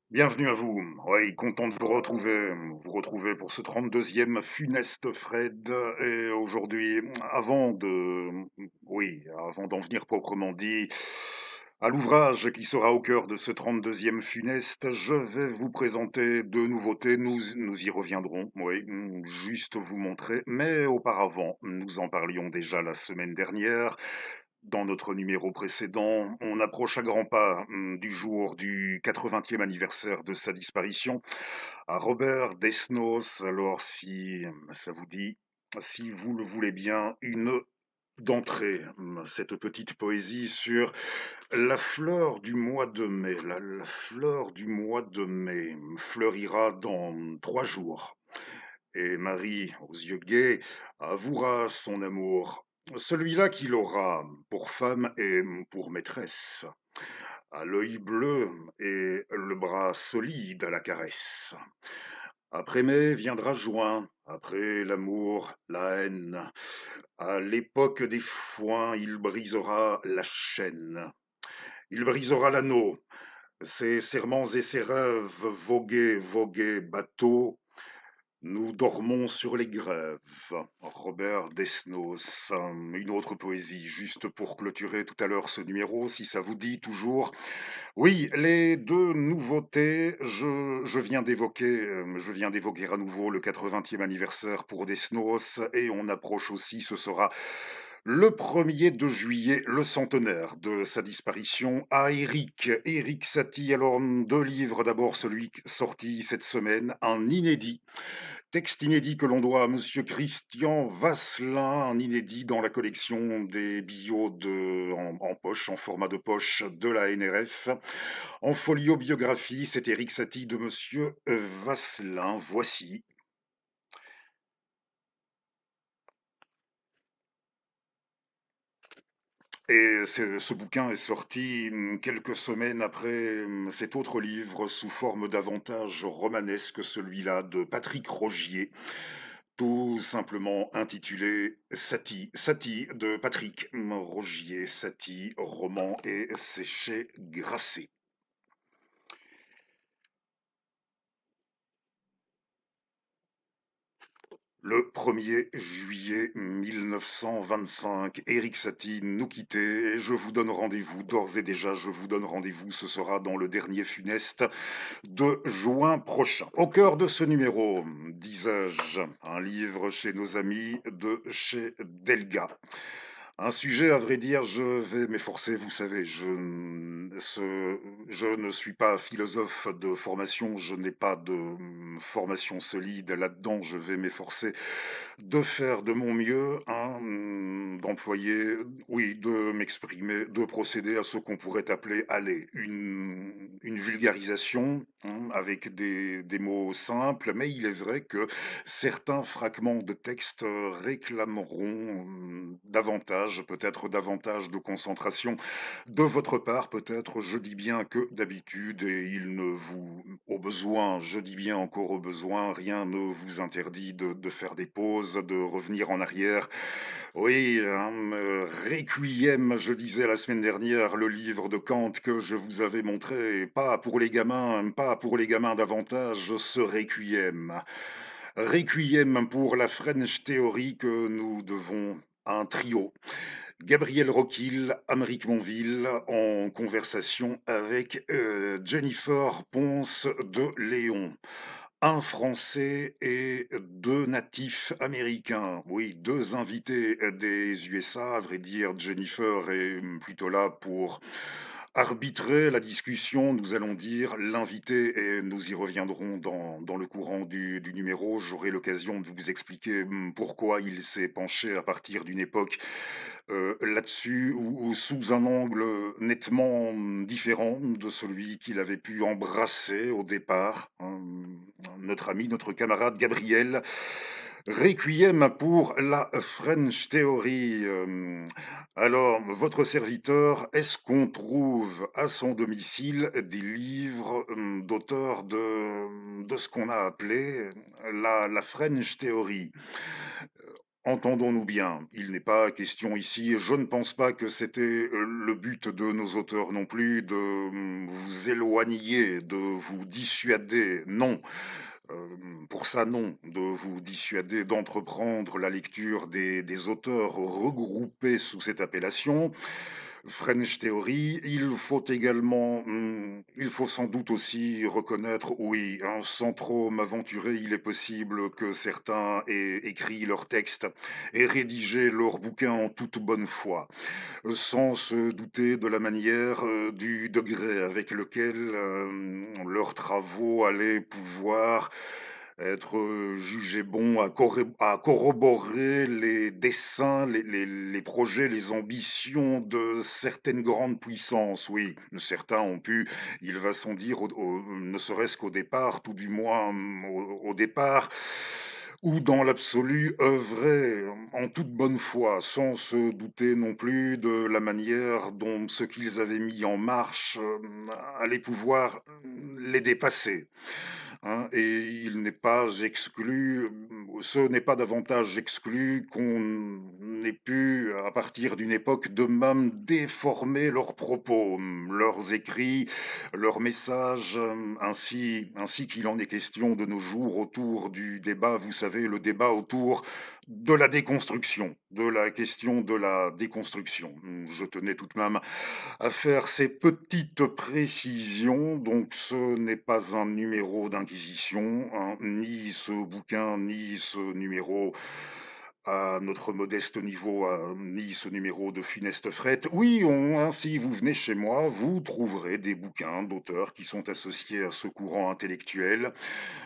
Bienvenue à vous. Oui, content de vous retrouver pour ce 32e funeste Fred. Et aujourd'hui, avant d'en venir proprement dit à l'ouvrage qui sera au cœur de ce 32e funeste, je vais vous présenter deux nouveautés. Nous y reviendrons, oui, juste vous montrer. Mais auparavant, nous en parlions déjà la semaine dernière. Dans notre numéro précédent, on approche à grands pas du jour du 80e anniversaire de sa disparition à Robert Desnos. Alors si ça vous dit, si vous le voulez bien, une d'entrée, cette petite poésie sur la fleur du mois de mai. La fleur du mois de mai fleurira dans 3 jours. Et Marie, aux yeux gais, avouera son amour, celui-là qu'il aura pour femme et pour maîtresse, à l'œil bleu et le bras solide à la caresse. Après mai viendra juin, après l'amour, la haine. À l'époque des foins, il brisera la chaîne, il brisera l'anneau, ses serments et ses rêves, voguer, voguer, bateau, nous dormons sur les grèves. Robert Desnos, une autre poésie, juste pour clôturer tout à l'heure ce numéro, si ça vous dit toujours. Oui, les deux nouveautés, je viens d'évoquer à nouveau le 80e anniversaire pour Desnos, et on approche aussi, ce sera le 1er de juillet, le centenaire de sa disparition à Éric Satie. Alors, deux livres, d'abord celui sorti cette semaine, un inédit. Texte inédit que l'on doit à Monsieur Christian Vasselin, un inédit dans la collection des billots en poche, en format de poche de la NRF. En folio biographie, c'est Éric Satie de Monsieur Vasselin. Voici. Et ce bouquin est sorti quelques semaines après cet autre livre sous forme davantage romanesque, celui-là de Patrick Rogier, tout simplement intitulé Satie. Satie de Patrick Rogier. Satie, roman et séché Grasset. Le 1er juillet 1925, Éric Satie nous quittait et je vous donne rendez-vous, d'ores et déjà, je vous donne rendez-vous, ce sera dans le dernier funeste de juin prochain. Au cœur de ce numéro, disais-je, un livre chez nos amis de chez Delga. Un sujet, à vrai dire, je vais m'efforcer, vous savez, je ne suis pas philosophe de formation, je n'ai pas de formation solide là-dedans, je vais m'efforcer de faire de mon mieux, hein, d'employer, oui, de m'exprimer, de procéder à ce qu'on pourrait appeler, allez, une vulgarisation, hein, avec des mots simples, mais il est vrai que certains fragments de texte réclameront davantage, peut-être davantage de concentration de votre part, peut-être, je dis bien que d'habitude, et il ne vous, au besoin, je dis bien encore au besoin, rien ne vous interdit de faire des pauses, de revenir en arrière. Oui, Requiem, je disais la semaine dernière, le livre de Kant que je vous avais montré, pas pour les gamins davantage, ce Requiem. Requiem pour la French Theory que nous devons à un trio. Gabriel Roquil, Amérique Monville, en conversation avec Jennifer Ponce de Léon. Un Français et deux natifs américains. Oui, deux invités des USA. À vrai dire, Jennifer est plutôt là pour arbitrer la discussion, nous allons dire, l'invité, et nous y reviendrons dans le courant du numéro. J'aurai l'occasion de vous expliquer pourquoi il s'est penché à partir d'une époque là-dessus, ou sous un angle nettement différent de celui qu'il avait pu embrasser au départ, hein, notre ami, notre camarade Gabriel. Requiem pour la French Theory. Alors, votre serviteur, est-ce qu'on trouve à son domicile des livres d'auteurs de ce qu'on a appelé la French Theory? Entendons-nous bien, il n'est pas question ici, et je ne pense pas que c'était le but de nos auteurs non plus, de vous éloigner, de vous dissuader, non. Pour ça, non, de vous dissuader d'entreprendre la lecture des auteurs regroupés sous cette appellation. French Theory, il faut également, il faut sans doute aussi reconnaître, oui, hein, sans trop m'aventurer, il est possible que certains aient écrit leurs textes et rédigé leurs bouquins en toute bonne foi, sans se douter de la manière, du degré avec lequel leurs travaux allaient pouvoir être jugés bons à corroborer les desseins, les projets, les ambitions de certaines grandes puissances. Oui, certains ont pu, il va sans dire, ne serait-ce qu'au départ, tout du moins au départ, ou dans l'absolu, œuvrer en toute bonne foi, sans se douter non plus de la manière dont ce qu'ils avaient mis en marche allait pouvoir les dépasser, hein. Et il n'est pas exclu, ce n'est pas davantage exclu qu'on ait pu, à partir d'une époque, de même déformer leurs propos, leurs écrits, leurs messages, ainsi qu'il en est question de nos jours autour du débat, vous savez, le débat autour de la déconstruction, de la question de la déconstruction. Je tenais tout de même à faire ces petites précisions. Donc, ce n'est pas un numéro d'inquisition, hein, ni ce bouquin, ni ce numéro à notre modeste niveau, ni ce numéro de Funeste Fret. Oui, si vous venez chez moi, vous trouverez des bouquins d'auteurs qui sont associés à ce courant intellectuel.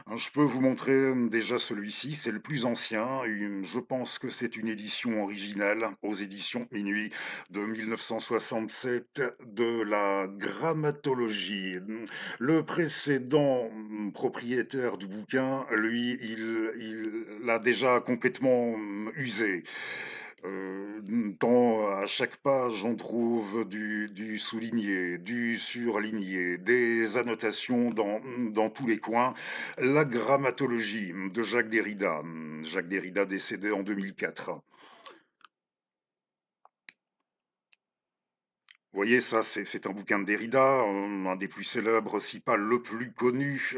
Hein, je peux vous montrer déjà celui-ci, c'est le plus ancien. Je pense que c'est une édition originale aux éditions Minuit de 1967 de la grammatologie. Le précédent propriétaire du bouquin, lui, il l'a déjà complètement usé. Tant à chaque page on trouve du souligné, du surligné, des annotations dans tous les coins. La grammatologie de Jacques Derrida, Jacques Derrida décédé en 2004. Vous voyez, ça, c'est un bouquin de Derrida, un des plus célèbres, si pas le plus connu,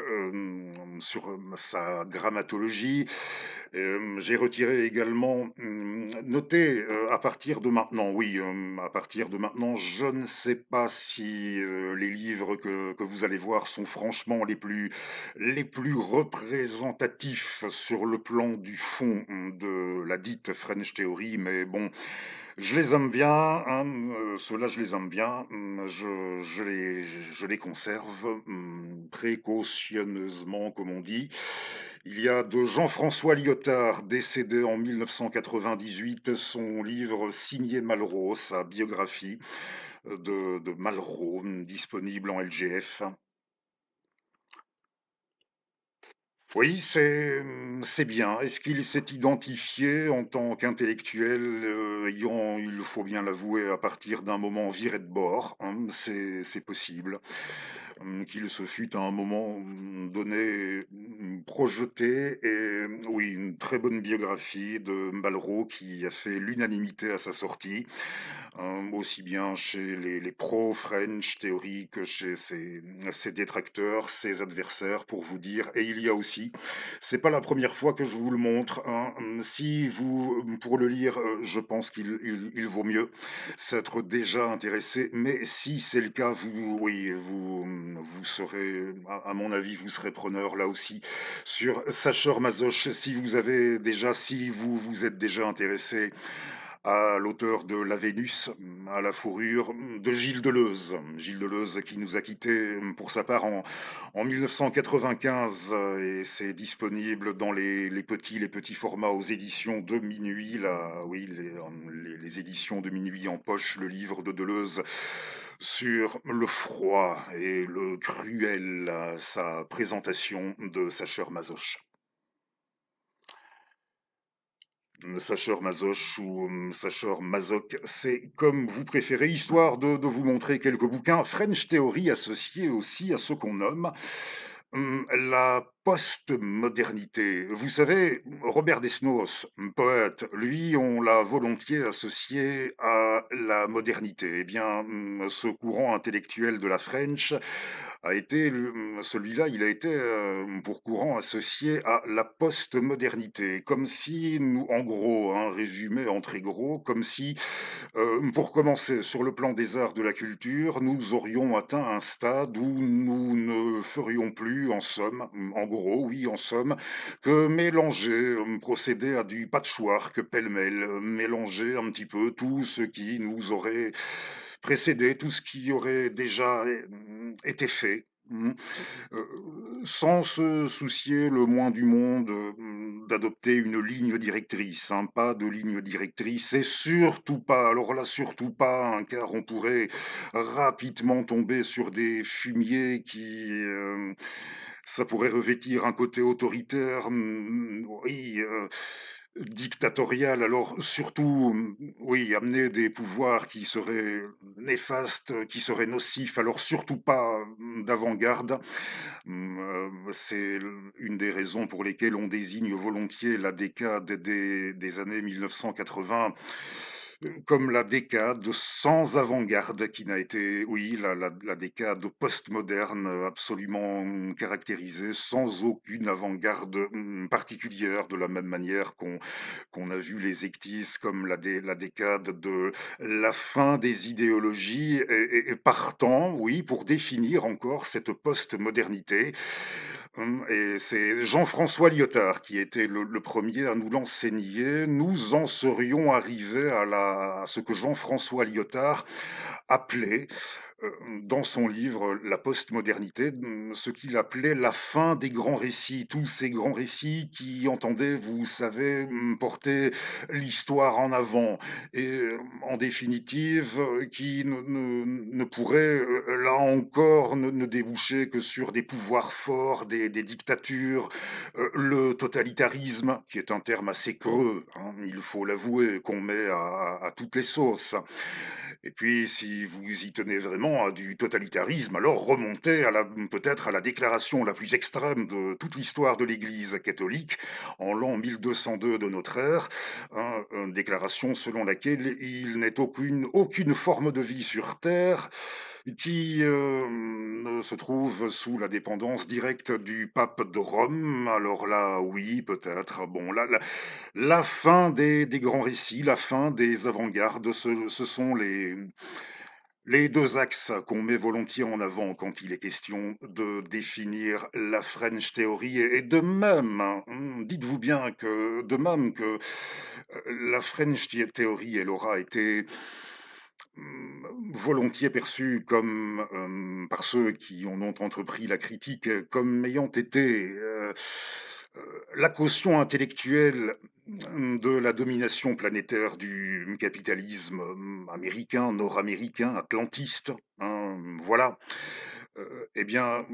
sur sa grammatologie. J'ai retiré également, notez, à partir de maintenant, oui, à partir de maintenant, je ne sais pas si les livres que vous allez voir sont franchement les plus représentatifs sur le plan du fond de la dite French Theory, mais bon, je les aime bien, hein, ceux-là, je les aime bien. Je les conserve précautionneusement, comme on dit. Il y a de Jean-François Lyotard, décédé en 1998, son livre signé Malraux, sa biographie de Malraux, disponible en LGF. Oui, c'est bien. Est-ce qu'il s'est identifié en tant qu'intellectuel, ayant, il faut bien l'avouer, à partir d'un moment viré de bord, hein, c'est possible. Qu'il se fût à un moment donné projeté, et oui, une très bonne biographie de Malraux qui a fait l'unanimité à sa sortie, aussi bien chez les pro-French théories que chez ses détracteurs, ses adversaires, pour vous dire. Et il y a aussi, c'est pas la première fois que je vous le montre, hein, si vous, pour le lire, je pense qu'il vaut mieux s'être déjà intéressé, mais si c'est le cas, oui, vous serez, à mon avis, vous serez preneur là aussi sur Sacher Masoch, si vous vous êtes déjà intéressé à l'auteur de La Vénus à la fourrure de Gilles Deleuze. Gilles Deleuze qui nous a quittés pour sa part en 1995, et c'est disponible dans les petits formats aux éditions de Minuit. Là, oui, les éditions de Minuit en poche, le livre de Deleuze sur le froid et le cruel, sa présentation de Sacher Masoch. Sacher Masoch ou Sacher Masoch, c'est comme vous préférez, histoire de vous montrer quelques bouquins French Theory associés aussi à ce qu'on nomme La postmodernité. Vous savez, Robert Desnos, poète, lui, on l'a volontiers associé à la modernité. Eh bien, ce courant intellectuel de la French a été celui-là, il a été, pour courant associé à la postmodernité. Comme si nous en gros, hein, résumé en très gros, comme si pour commencer, sur le plan des arts, de la culture, nous aurions atteint un stade où nous ne ferions plus, en somme, en gros, oui, en somme, que mélanger, procéder à du patchwork pêle-mêle, mélanger un petit peu tout ce qui nous aurait précédé, tout ce qui aurait déjà été fait. Heu, Sans se soucier le moins du monde, d'adopter une ligne directrice, hein, pas de ligne directrice et surtout pas, alors là, surtout pas, hein, car on pourrait rapidement tomber sur des fumiers qui, ça pourrait revêtir un côté autoritaire, oui, dictatorial, alors surtout, oui, amener des pouvoirs qui seraient néfastes, qui seraient nocifs, alors surtout pas, d'avant-garde. C'est une des raisons pour lesquelles on désigne volontiers la décade des années 1980, comme la décade sans avant-garde qui n'a été, oui, la décade postmoderne, absolument, caractérisée sans aucune avant-garde, particulière, de la même manière qu'on a vu les ectis comme la décade de la fin des idéologies et partant, oui, pour définir encore cette postmodernité. Et c'est Jean-François Lyotard qui était le 1er à nous l'enseigner. Nous en serions arrivés à ce que Jean-François Lyotard appelait, dans son livre La postmodernité, ce qu'il appelait la fin des grands récits. Tous ces grands récits qui entendaient, vous savez, porter l'histoire en avant et en définitive, qui ne pourraient, là encore, ne déboucher que sur des pouvoirs forts, des dictatures, le totalitarisme, qui est un terme assez creux, hein, il faut l'avouer, qu'on met à toutes les sauces. Et puis, si vous y tenez vraiment à du totalitarisme, alors remontez peut-être à la déclaration la plus extrême de toute l'histoire de l'Église catholique, en l'an 1202 de notre ère, hein, une déclaration selon laquelle il n'est aucune forme de vie sur terre qui ne se trouve sous la dépendance directe du pape de Rome. Alors là, oui, peut-être. Bon, la fin des grands récits, la fin des avant-gardes, ce sont les 2 axes qu'on met volontiers en avant quand il est question de définir la French Theory et de même, hein, dites-vous bien que de même que, la French Theory, elle aura été, volontiers perçue comme, par ceux qui en ont entrepris la critique, comme ayant été, la caution intellectuelle, de la domination planétaire du capitalisme, américain, nord-américain, atlantiste, hein, voilà. Eh bien,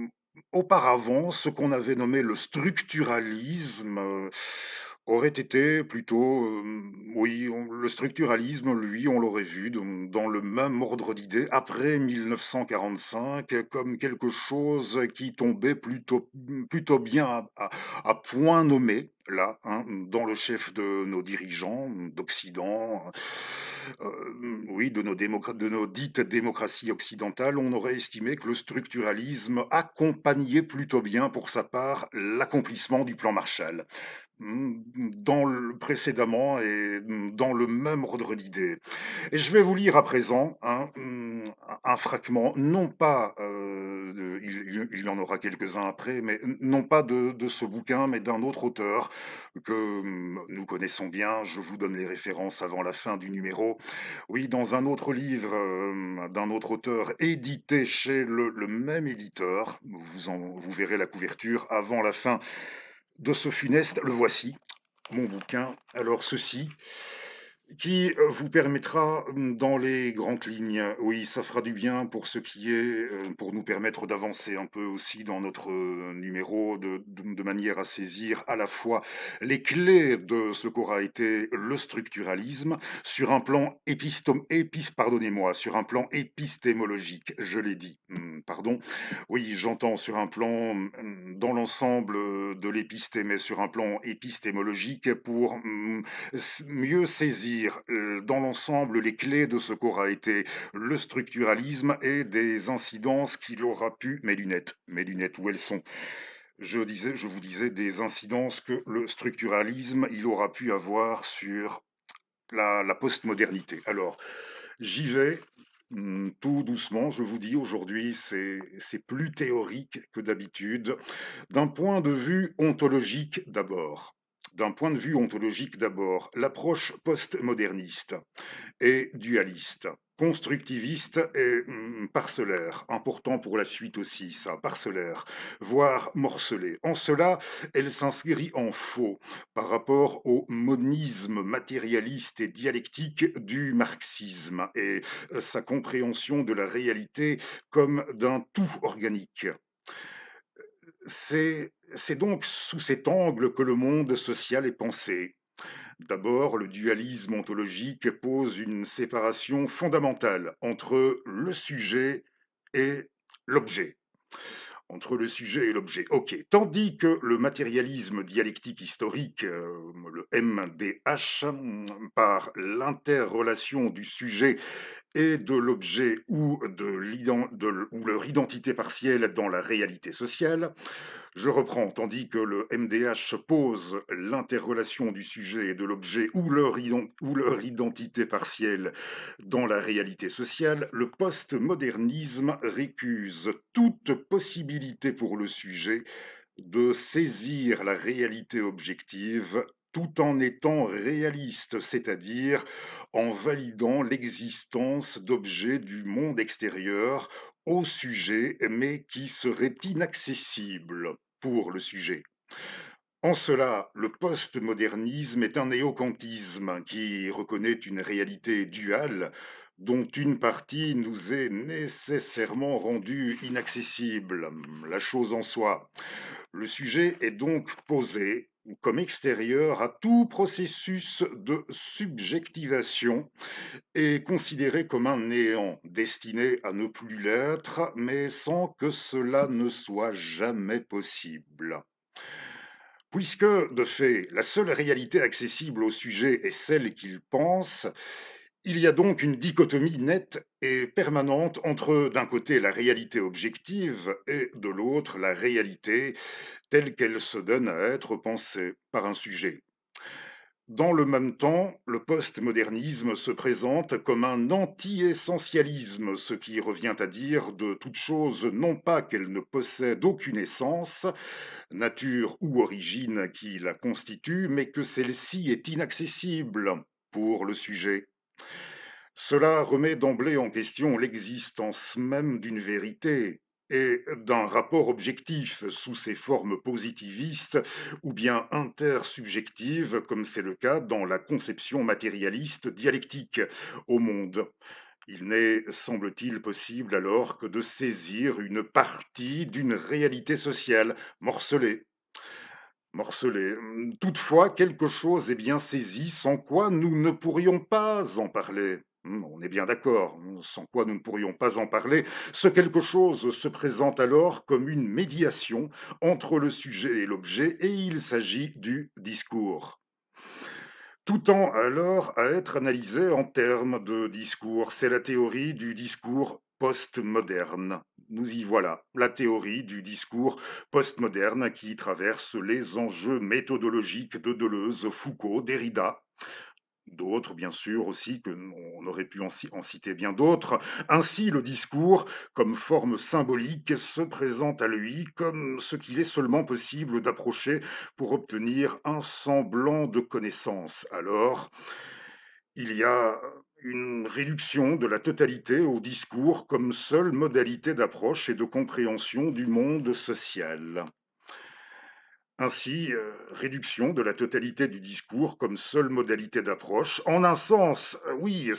auparavant, ce qu'on avait nommé le structuralisme, aurait été plutôt, oui, le structuralisme, lui, on l'aurait vu dans le même ordre d'idées après 1945, comme quelque chose qui tombait plutôt bien à point nommé, là, hein, dans le chef de nos dirigeants d'Occident, oui, de nos dites démocraties occidentales. On aurait estimé que le structuralisme accompagnait plutôt bien, pour sa part, l'accomplissement du plan Marshall. Dans le précédemment et dans le même ordre d'idées. Et je vais vous lire à présent un fragment, non pas, il y en aura quelques-uns après, mais non pas de ce bouquin, mais d'un autre auteur que nous connaissons bien. Je vous donne les références avant la fin du numéro. Oui, dans un autre livre d'un autre auteur, édité chez le même éditeur, vous verrez la couverture avant la fin de ce funeste. Le voici, mon bouquin. Alors, ceci. Qui, vous permettra, dans les grandes lignes, oui, ça fera du bien pour ce qui est, pour nous permettre d'avancer un peu aussi dans notre, numéro de manière à saisir à la fois les clés de ce qu'aura été le structuralisme sur un plan sur un plan épistémologique, je l'ai dit, pardon. Oui, j'entends sur un plan, dans l'ensemble, de l'épistémé sur un plan épistémologique pour, mieux saisir dans l'ensemble les clés de ce qu'aura été le structuralisme et des incidences qu'il aura pu... Mes lunettes, où elles sont? Je vous disais des incidences que le structuralisme, il aura pu avoir sur la postmodernité. Alors, j'y vais, tout doucement, je vous dis, aujourd'hui, c'est plus théorique que d'habitude. D'un point de vue ontologique d'abord. D'un point de vue ontologique d'abord, l'approche postmoderniste est dualiste, constructiviste et parcellaire, important pour la suite aussi, ça, parcellaire, voire morcelé. En cela, elle s'inscrit en faux par rapport au monisme matérialiste et dialectique du marxisme et sa compréhension de la réalité comme d'un tout organique. C'est donc sous cet angle que le monde social est pensé. D'abord, le dualisme ontologique pose une séparation fondamentale entre le sujet et l'objet. Entre le sujet et l'objet. Ok. Tandis que le matérialisme dialectique historique, le MDH, par l'interrelation du sujet et de l'objet ou leur identité partielle dans la réalité sociale, je reprends, tandis que le MDH pose l'interrelation du sujet et de l'objet ou leur identité partielle dans la réalité sociale, le postmodernisme récuse toute possibilité pour le sujet de saisir la réalité objective tout en étant réaliste, c'est-à-dire en validant l'existence d'objets du monde extérieur au sujet, mais qui seraient inaccessibles pour le sujet. En cela, le postmodernisme est un néocantisme qui reconnaît une réalité duale dont une partie nous est nécessairement rendue inaccessible, la chose en soi. Le sujet est donc posé comme extérieur à tout processus de subjectivation et considéré comme un néant destiné à ne plus l'être, mais sans que cela ne soit jamais possible. Puisque, de fait, la seule réalité accessible au sujet est celle qu'il pense, il y a donc une dichotomie nette et permanente entre, d'un côté, la réalité objective et, de l'autre, la réalité telle qu'elle se donne à être pensée par un sujet. Dans le même temps, le postmodernisme se présente comme un anti-essentialisme, ce qui revient à dire de toute chose non pas qu'elle ne possède aucune essence, nature ou origine qui la constitue, mais que celle-ci est inaccessible pour le sujet. Cela remet d'emblée en question l'existence même d'une vérité et d'un rapport objectif sous ses formes positivistes ou bien intersubjectives, comme c'est le cas dans la conception matérialiste dialectique au monde. Il n'est, semble-t-il, possible alors que de saisir une partie d'une réalité sociale morcelée. Morcelée. Toutefois, quelque chose est bien saisi sans quoi nous ne pourrions pas en parler. On est bien d'accord, sans quoi nous ne pourrions pas en parler. Ce quelque chose se présente alors comme une médiation entre le sujet et l'objet, et il s'agit du discours. Tout tend alors à être analysé en termes de discours. C'est la théorie du discours postmoderne. Nous y voilà, la théorie du discours postmoderne qui traverse les enjeux méthodologiques de Deleuze, Foucault, Derrida, d'autres bien sûr aussi, que on aurait pu en citer bien d'autres. Ainsi, le discours, comme forme symbolique, se présente à lui comme ce qu'il est seulement possible d'approcher pour obtenir un semblant de connaissance. Alors, il y a une réduction de la totalité au discours comme seule modalité d'approche et de compréhension du monde social. Ainsi, réduction de la totalité du discours comme seule modalité d'approche. En un sens, oui,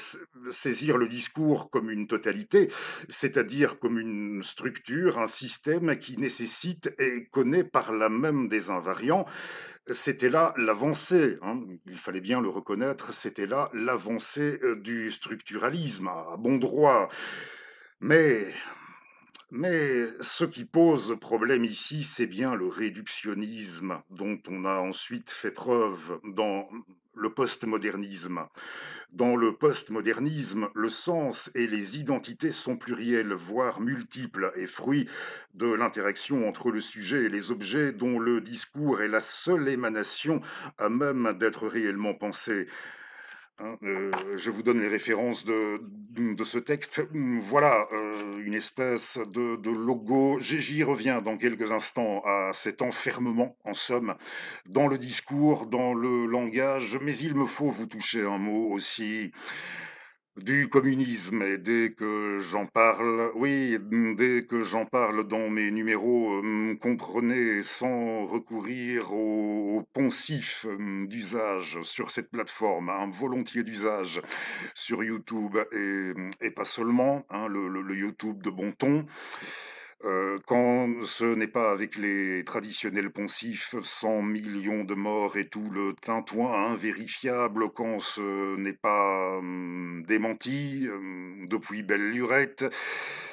saisir le discours comme une totalité, c'est-à-dire comme une structure, un système qui nécessite et connaît par là même des invariants. C'était là l'avancée, hein, il fallait bien le reconnaître, c'était là l'avancée, du structuralisme à bon droit. Mais ce qui pose problème ici, c'est bien le réductionnisme dont on a ensuite fait preuve dans le postmodernisme. Dans le postmodernisme, le sens et les identités sont pluriels, voire multiples, et fruits de l'interaction entre le sujet et les objets dont le discours est la seule émanation à même d'être réellement pensé. Hein, je vous donne les références de ce texte. Voilà, une espèce de logo. J'y reviens dans quelques instants à cet enfermement, en somme, dans le discours, dans le langage, mais il me faut vous toucher un mot aussi du communisme. Et dès que j'en parle, oui, dès que j'en parle dans mes numéros, comprenez, sans recourir au poncif d'usage sur cette plateforme, un volontiers d'usage sur YouTube et pas seulement, hein, le YouTube de bon ton. Quand ce n'est pas avec les traditionnels poncifs, 100 millions de morts et tout le tintouin invérifiable, quand ce n'est pas démenti depuis belle lurette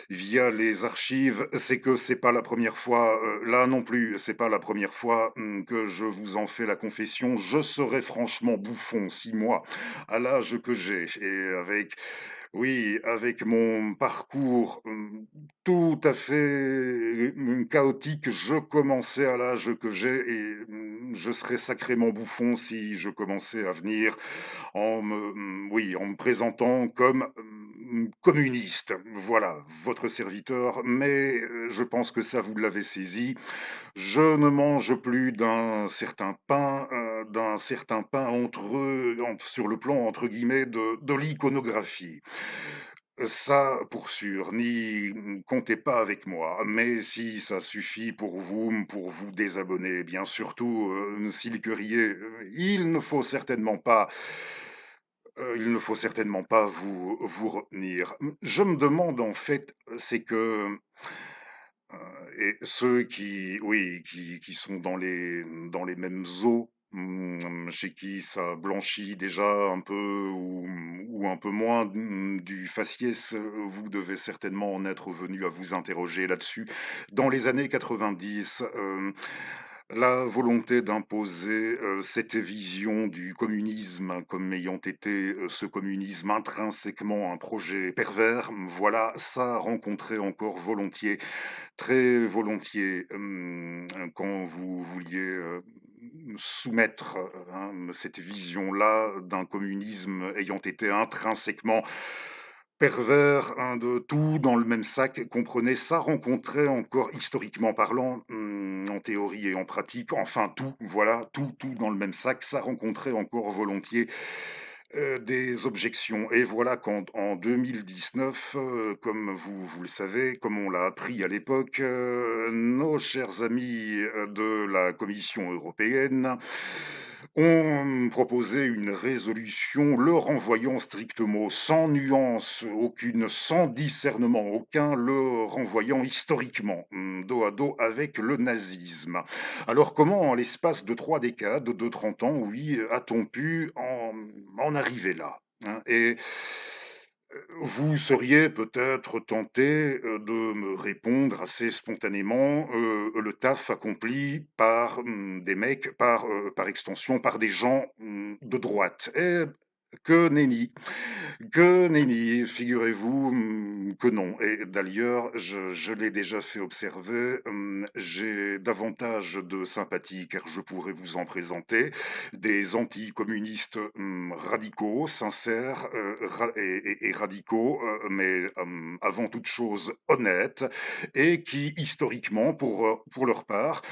via les archives, c'est que c'est pas la première fois, là non plus, c'est pas la première fois que je vous en fais la confession. Je serais franchement bouffon si moi, à l'âge que j'ai, et avec oui, avec mon parcours, tout à fait, chaotique, je commençais à l'âge que j'ai et je serais sacrément bouffon si je commençais à venir oui, en me présentant comme, communiste. Voilà, votre serviteur, mais je pense que ça, vous l'avez saisi. Je ne mange plus d'un certain pain sur le plan, entre guillemets, de l'iconographie. Ça, pour sûr, n'y comptez pas avec moi. Mais si ça suffit pour vous désabonner, bien surtout, si le courrier, il ne faut certainement pas vous retenir. Je me demande en fait, c'est que, et ceux qui oui, qui sont dans les mêmes eaux, chez qui ça blanchit déjà un peu ou un peu moins, du faciès, vous devez certainement en être venus à vous interroger là-dessus. Dans les années 90, la volonté d'imposer, cette vision du communisme comme ayant été, ce communisme intrinsèquement un projet pervers, voilà, ça rencontrait encore volontiers, très volontiers, quand vous vouliez, soumettre, cette vision-là d'un communisme ayant été intrinsèquement pervers, de tout dans le même sac, comprenez, ça rencontrait encore historiquement parlant, en théorie et en pratique, enfin tout, voilà, tout dans le même sac, ça rencontrait encore volontiers, des objections. Et voilà quand en 2019, comme vous le savez, comme on l'a appris à l'époque, nos chers amis, de la Commission européenne ont proposé une résolution le renvoyant strictement, sans nuance aucune, sans discernement aucun, le renvoyant historiquement, dos à dos avec le nazisme. Alors comment, en l'espace de 3 décades, de 30 ans, oui, a-t-on pu en arriver là, hein? Et vous seriez peut-être tenté, de me répondre assez spontanément, le taf accompli par, des mecs, par extension, par des gens, de droite. Eh, que nenni! Que nenni, figurez-vous, que non. Et d'ailleurs, je l'ai déjà fait observer, j'ai davantage de sympathie, car je pourrais vous en présenter, des anticommunistes, radicaux, sincères, et radicaux, mais, avant toute chose honnêtes et qui historiquement, pour leur part,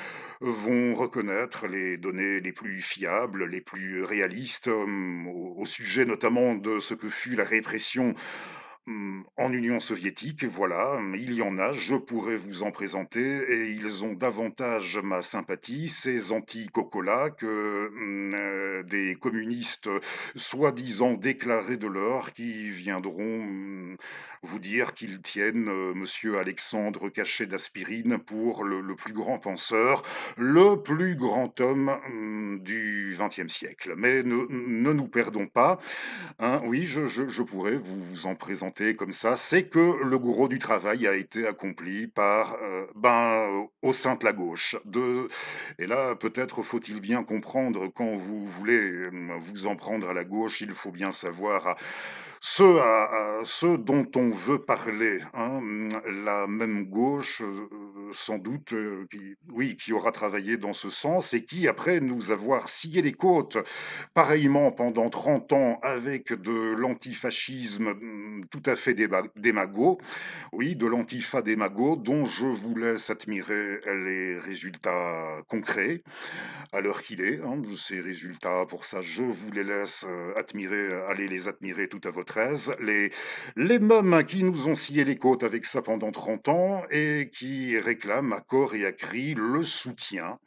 vont reconnaître les données les plus fiables, les plus réalistes, au sujet notamment de ce que fut la répression En Union soviétique, voilà, il y en a, je pourrais vous en présenter et ils ont davantage ma sympathie, ces anti-Coca-Cola, que, des communistes, soi-disant déclarés de l'or qui viendront, vous dire qu'ils tiennent, monsieur Alexandre Cachet d'Aspirine pour le plus grand penseur, le plus grand homme, du XXe siècle. Mais ne nous perdons pas. Hein, oui, je pourrais vous en présenter comme ça. C'est que le gros du travail a été accompli par, au sein de la gauche. Et là, peut-être faut-il bien comprendre quand vous voulez, vous en prendre à la gauche, il faut bien savoir ceux dont on veut parler, hein, la même gauche, sans doute, qui aura travaillé dans ce sens et qui, après nous avoir scié les côtes, pareillement pendant 30 ans avec de l'antifascisme, tout à fait démago, oui, de l'antifa démago dont je vous laisse admirer les résultats concrets à l'heure qu'il est, hein, ces résultats. Pour ça, je vous les laisse admirer, allez les admirer tout à votre aise. Les mêmes qui nous ont scié les côtes avec ça pendant 30 ans et qui réclament à corps et à cri le soutien.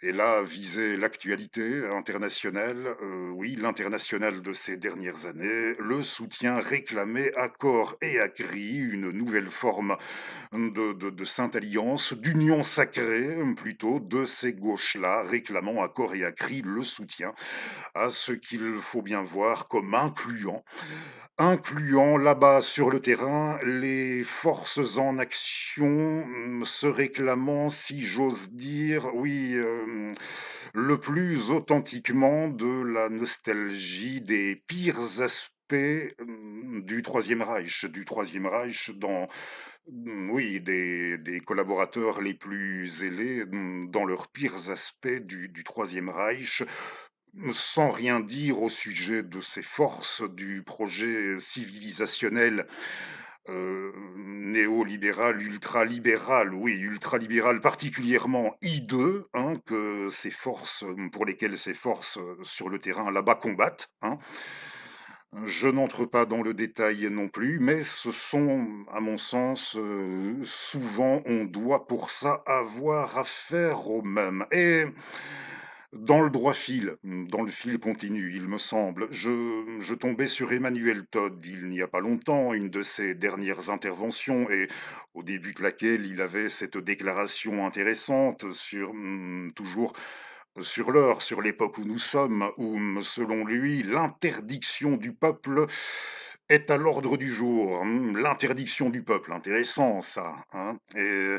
Et là, viser l'actualité internationale, oui, l'international de ces dernières années, le soutien réclamé à corps et à cri, une nouvelle forme de sainte alliance, d'union sacrée plutôt, de ces gauches-là, réclamant à corps et à cri le soutien à ce qu'il faut bien voir comme incluant là-bas sur le terrain les forces en action, se réclamant, si j'ose dire, oui, le plus authentiquement de la nostalgie des pires aspects, du Troisième Reich dans, oui, des collaborateurs les plus zélés, dans leurs pires aspects du Troisième Reich, sans rien dire au sujet de ces forces du projet civilisationnel, néolibéral, ultralibéral, oui, ultralibéral particulièrement hideux, hein, que ces forces, pour lesquelles ces forces, sur le terrain là-bas combattent, hein. Je n'entre pas dans le détail non plus, mais ce sont, à mon sens, souvent on doit pour ça avoir affaire aux mêmes. Et dans le droit fil, dans le fil continu, il me semble, je tombais sur Emmanuel Todd il n'y a pas longtemps, une de ses dernières interventions, et au début de laquelle il avait cette déclaration intéressante sur, toujours sur l'heure, sur l'époque où nous sommes, où, selon lui, l'interdiction du peuple est à l'ordre du jour. L'interdiction du peuple, intéressant ça, hein. Et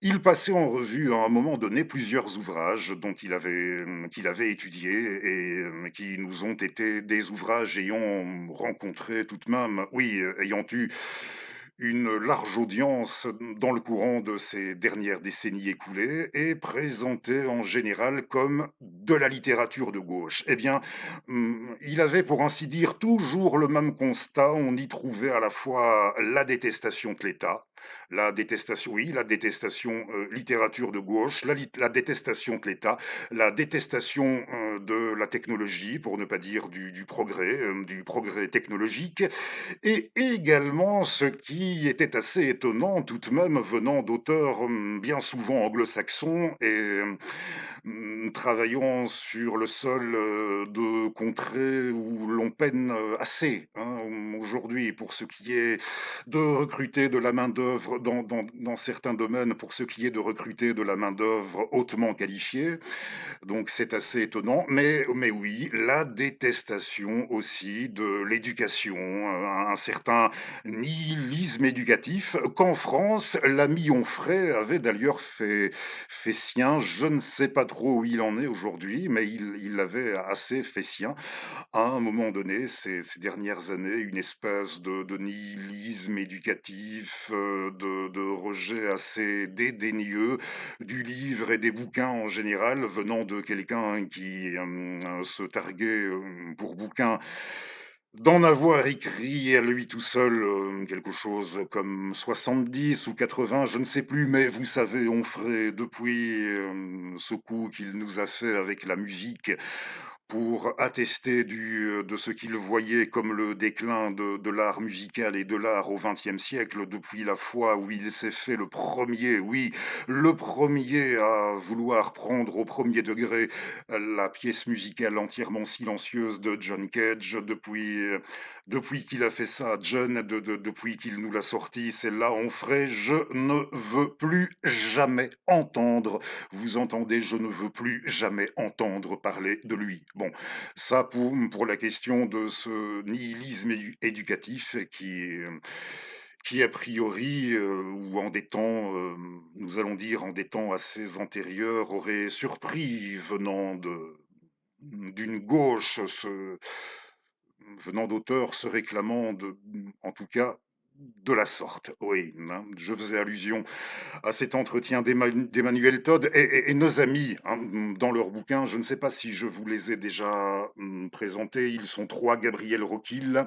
il passait en revue à un moment donné plusieurs ouvrages dont qu'il avait étudiés et qui nous ont été des ouvrages ayant rencontré tout de même, oui, ayant eu une large audience dans le courant de ces dernières décennies écoulées et présenté en général comme de la littérature de gauche. Eh bien, il avait pour ainsi dire toujours le même constat. On y trouvait à la fois la détestation de l'État, la détestation, oui, la détestation littérature de gauche, la détestation de l'État, la détestation de la technologie, pour ne pas dire du progrès technologique, et également, ce qui était assez étonnant tout de même venant d'auteurs, bien souvent anglo-saxons et travaillant sur le sol, de contrées où l'on peine, assez, hein, aujourd'hui pour ce qui est de recruter de la main-d'œuvre dans certains domaines, pour ce qui est de recruter de la main-d'œuvre hautement qualifiée. Donc c'est assez étonnant, mais oui, la détestation aussi de l'éducation, un certain nihilisme éducatif qu'en France, l'ami Onfray avait d'ailleurs fait sien. Je ne sais pas trop où il en est aujourd'hui, mais il l'avait assez fait sien à un moment donné, ces dernières années, une espèce de nihilisme éducatif, de rejet assez dédaigneux du livre et des bouquins en général, venant de quelqu'un qui se targuait pour bouquin d'en avoir écrit à lui tout seul quelque chose comme 70 ou 80, je ne sais plus, mais vous savez, on ferait depuis ce coup qu'il nous a fait avec la musique pour attester de ce qu'il voyait comme le déclin de l'art musical et de l'art au XXe siècle, depuis la fois où il s'est fait le premier, oui, le premier à vouloir prendre au premier degré la pièce musicale entièrement silencieuse de John Cage. Depuis qu'il a fait ça, John, depuis qu'il nous l'a sorti, c'est là on ferait, je ne veux plus jamais entendre. Vous entendez, je ne veux plus jamais entendre parler de lui. Bon, ça pour la question de ce nihilisme éducatif qui a priori, ou en des temps, nous allons dire en des temps assez antérieurs, aurait surpris d'une gauche, venant d'auteurs se réclamant en tout cas, de la sorte. Oui, hein, je faisais allusion à cet entretien d'Emmanuel Todd et nos amis, hein, dans leur bouquin. Je ne sais pas si je vous les ai déjà présentés. Ils sont trois: Gabriel Roquil.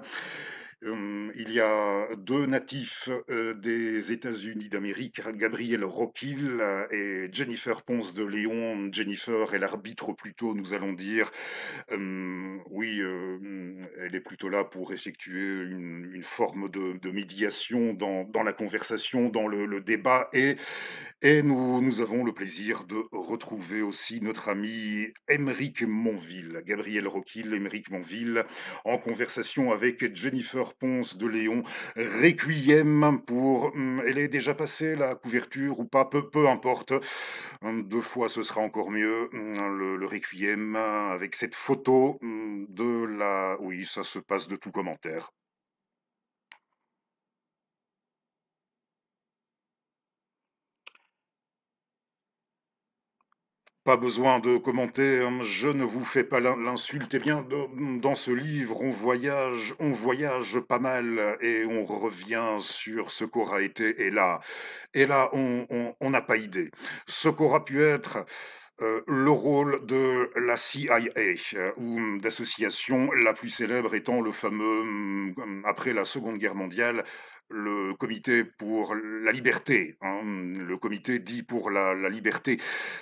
Il y a deux natifs des États-Unis d'Amérique, Gabriel Roquil et Jennifer Ponce de Léon. Jennifer est l'arbitre plutôt, nous allons dire. Oui, elle est plutôt là pour effectuer une forme de médiation dans la conversation, dans le débat, et nous avons le plaisir de retrouver aussi notre ami Aymeric Monville, Gabriel Roquil, Aymeric Monville, en conversation avec Jennifer Ponce de Léon. Requiem pour... elle est déjà passée la couverture ou pas, peu importe. Deux fois ce sera encore mieux. Le Requiem avec cette photo de la... Oui, ça se passe de tout commentaire. Pas besoin de commenter, je ne vous fais pas l'insulte. Eh bien, dans ce livre, on voyage pas mal et on revient sur ce qu'aura été. Et là, on n'a pas idée. Ce qu'aura pu être le rôle de la CIA, ou d'association, la plus célèbre étant le fameux, après la Seconde Guerre mondiale, le comité pour la liberté, hein, le comité dit pour la liberté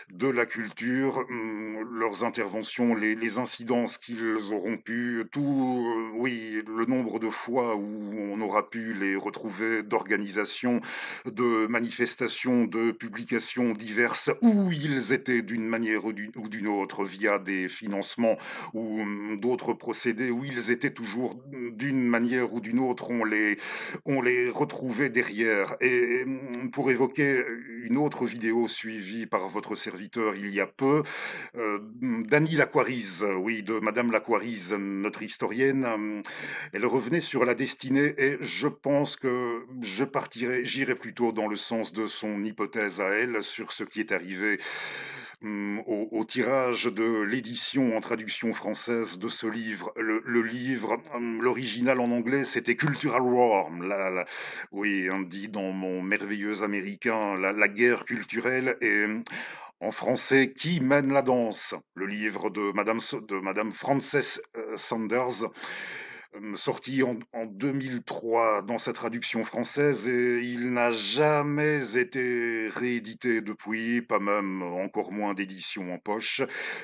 de la culture, leurs interventions, les incidences qu'ils auront pu, tout, oui, le nombre de fois où on aura pu les retrouver, d'organisations, de manifestations, de publications diverses, où ils étaient d'une manière ou d'une autre, via des financements ou d'autres procédés, où ils étaient toujours d'une manière ou d'une autre, on les retrouvait derrière. Et pour évoquer une autre vidéo suivie par votre serviteur il y a peu, d'Annie Laquarise, oui, de Madame Laquarise, notre historienne. Elle revenait sur la destinée et je pense que j'irai plutôt dans le sens de son hypothèse à elle sur ce qui est arrivé au tirage de l'édition en traduction française de ce livre. Le livre, l'original en anglais, c'était Cultural War. Oui, on dit dans mon merveilleux américain, la guerre culturelle. Et en français, Qui mène la danse? Le livre de Madame Frances Sanders, sorti en 2003 dans sa traduction française, et il n'a jamais été réédité depuis, pas même encore moins d'édition en poche.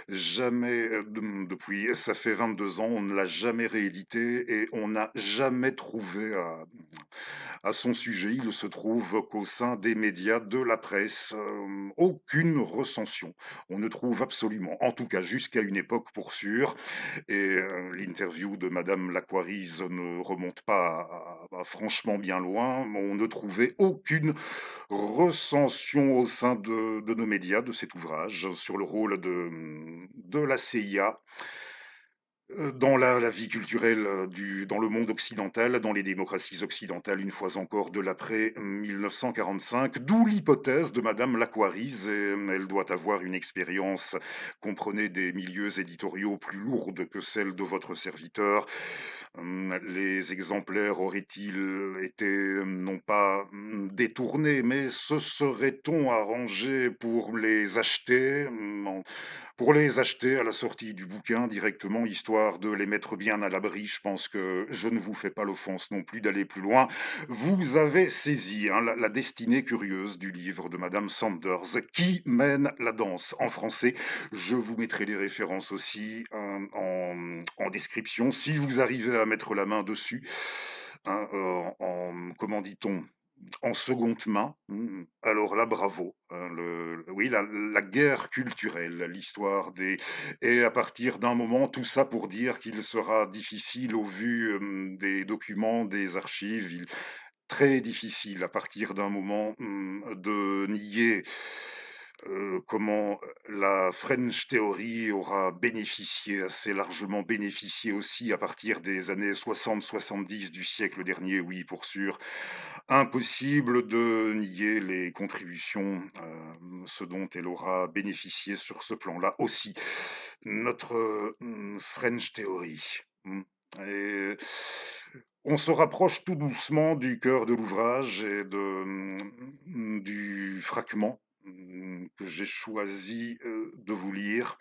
Jamais depuis, ça fait 22 ans, on ne l'a jamais réédité et on n'a jamais trouvé à son sujet. Il se trouve qu'au sein des médias, de la presse, aucune recension. On ne trouve absolument, en tout cas jusqu'à une époque pour sûr, et l'interview de Madame Laquarise ne remonte pas à franchement bien loin. On ne trouvait aucune recension au sein de nos médias de cet ouvrage sur le rôle de la CIA dans la vie culturelle dans le monde occidental, dans les démocraties occidentales, une fois encore, de l'après 1945, d'où l'hypothèse de Madame Laquarise. Elle doit avoir une expérience, comprenez, des milieux éditoriaux plus lourde que celle de votre serviteur. Les exemplaires auraient-ils été, non pas, détournés, mais se serait-on arrangé pour les acheter à la sortie du bouquin directement, histoire de les mettre bien à l'abri? Je pense que je ne vous fais pas l'offense non plus d'aller plus loin. Vous avez saisi, hein, la destinée curieuse du livre de madame Sanders, Qui mène la danse? En français. Je vous mettrai les références aussi, en description. Si vous arrivez à mettre la main dessus, hein, comment dit-on? En seconde main, alors là, bravo, hein, oui, la guerre culturelle, l'histoire des et à partir d'un moment, tout ça pour dire qu'il sera difficile au vu, des documents, des archives, très difficile à partir d'un moment, de nier, comment la French Theory aura bénéficié, assez largement bénéficié aussi à partir des années 60-70 du siècle dernier, oui, pour sûr. Impossible de nier les contributions, ce dont elle aura bénéficié sur ce plan-là aussi. Notre, French Theory, et on se rapproche tout doucement du cœur de l'ouvrage et du fragment, que j'ai choisi, de vous lire,